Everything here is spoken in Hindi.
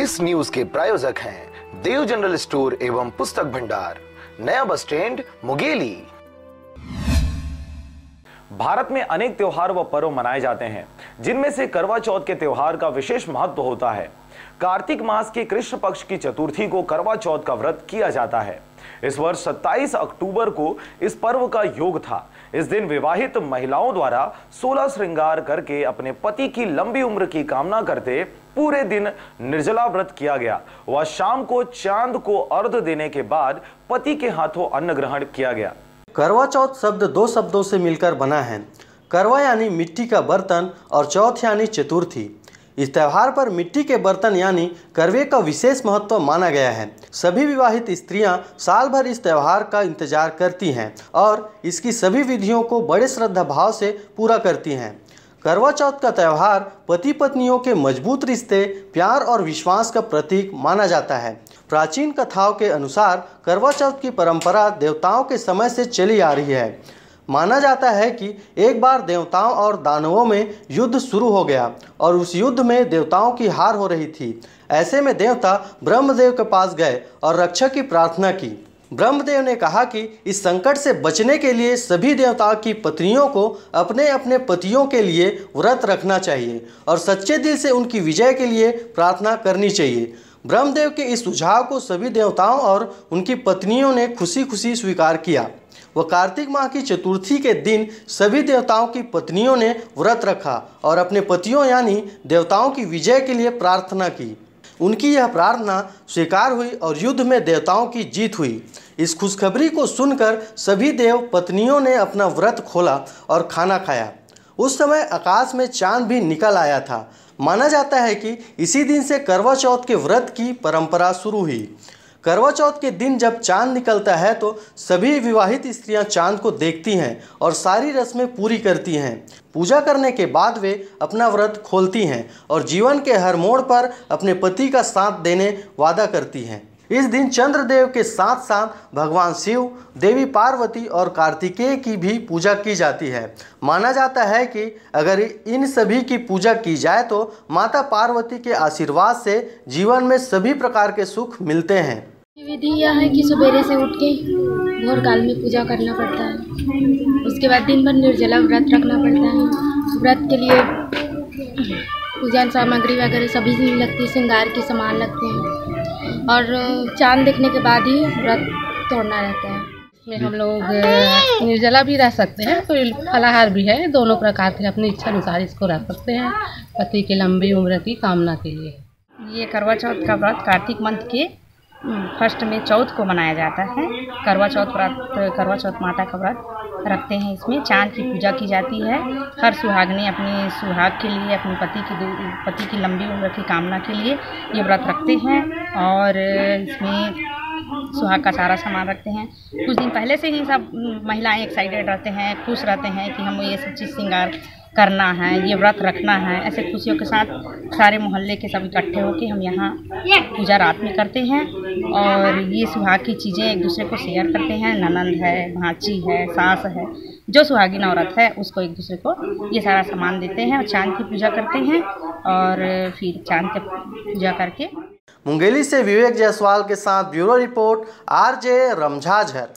इस न्यूज के प्रायोजक हैं देव जनरल स्टोर एवं पुस्तक भंडार, नया बस स्टैंड, मुंगेली। भारत में अनेक त्योहार व पर्व मनाए जाते हैं, जिनमें से करवा चौथ के त्योहार का विशेष महत्व होता है। कार्तिक मास के कृष्ण पक्ष की चतुर्थी को करवा चौथ का व्रत किया जाता है। इस वर्ष 27 अक्टूबर को इस पर्व का योग था। इस दिन विवाहित महिलाओं द्वारा 16 श्रृंगार करके अपने पति की लंबी उम्र की कामना करते पूरे दिन निर्जला व्रत किया गया। वह शाम को चांद को अर्घ्य देने के बाद पति के हाथों अन्न ग्रहण किया गया। करवा चौथ शब्द दो शब्दों से मिलकर बना है। करवा यानी मिट्टी का बर्तन और चौथ यानी चतुर्थी। इस त्यौहार पर मिट्टी के बर्तन यानी करवे का विशेष महत्व माना गया है। सभी विवाहित स्त्रियां साल भर इस त्यौहार का इंतजार करती हैं और इसकी सभी विधियों को बड़े श्रद्धा भाव से पूरा करती हैं। करवा चौथ का त्यौहार पति पत्नियों के मजबूत रिश्ते, प्यार और विश्वास का प्रतीक माना जाता है। प्राचीन कथाओं के अनुसार करवा चौथ की परंपरा देवताओं के समय से चली आ रही है। माना जाता है कि एक बार देवताओं और दानवों में युद्ध शुरू हो गया और उस युद्ध में देवताओं की हार हो रही थी। ऐसे में देवता ब्रह्मदेव के पास गए और रक्षा की प्रार्थना की। ब्रह्मदेव ने कहा कि इस संकट से बचने के लिए सभी देवताओं की पत्नियों को अपने अपने पतियों के लिए व्रत रखना चाहिए और सच्चे दिल से उनकी विजय के लिए प्रार्थना करनी चाहिए। ब्रह्मदेव के इस सुझाव को सभी देवताओं और उनकी पत्नियों ने खुशी खुशी स्वीकार किया। वह कार्तिक माह की चतुर्थी के दिन सभी देवताओं की पत्नियों ने व्रत रखा और अपने पतियों यानी देवताओं की विजय के लिए प्रार्थना की। उनकी यह प्रार्थना स्वीकार हुई और युद्ध में देवताओं की जीत हुई। इस खुशखबरी को सुनकर सभी देव पत्नियों ने अपना व्रत खोला और खाना खाया। उस समय आकाश में चांद भी निकल आया था। माना जाता है कि इसी दिन से करवा चौथ के व्रत की परंपरा शुरू हुई। करवा चौथ के दिन जब चांद निकलता है तो सभी विवाहित स्त्रियां चांद को देखती हैं और सारी रस्में पूरी करती हैं। पूजा करने के बाद वे अपना व्रत खोलती हैं और जीवन के हर मोड़ पर अपने पति का साथ देने वादा करती हैं। इस दिन चंद्रदेव के साथ साथ भगवान शिव, देवी पार्वती और कार्तिकेय की भी पूजा की जाती है। माना जाता है कि अगर इन सभी की पूजा की जाए तो माता पार्वती के आशीर्वाद से जीवन में सभी प्रकार के सुख मिलते हैं। विधि यह है कि सवेरे से उठ के भोर काल में पूजा करना पड़ता है। उसके बाद दिन भर निर्जला व्रत रखना पड़ता है। व्रत के लिए पूजा सामग्री वगैरह सभी लगती है, श्रृंगार के सामान लगते हैं और चांद देखने के बाद ही व्रत तोड़ना रहता है। इसमें हम लोग निर्जला भी रह सकते हैं, तो फलाहार भी है। दोनों प्रकार के अपनी इच्छा अनुसार इसको रख सकते हैं पति की लंबी उम्र की कामना के लिए। ये करवा चौथ का व्रत कार्तिक मंथ के फर्स्ट में चौथ को मनाया जाता है। करवा चौथ माता का व्रत रखते हैं। इसमें चांद की पूजा की जाती है। हर सुहागने अपने सुहाग के लिए, अपने पति की लंबी उम्र की कामना के लिए ये व्रत रखते हैं और इसमें सुहाग का सारा सामान रखते हैं। कुछ दिन पहले से ही सब महिलाएं एक्साइटेड रहते हैं, खुश रहते हैं कि हम ये सब चीज़ श्रृंगार करना है, ये व्रत रखना है। ऐसे खुशियों के साथ सारे मोहल्ले के सब इकट्ठे होकर हम यहाँ पूजा रात में करते हैं और ये सुहाग की चीज़ें एक दूसरे को शेयर करते हैं। ननंद है, भांची है, सास है, जो सुहागिन औरत है उसको एक दूसरे को ये सारा सामान देते हैं और चांद की पूजा करते हैं और फिर चांद की पूजा करके। मुंगेली से विवेक जायसवाल के साथ ब्यूरो रिपोर्ट, RJ रमझाझर।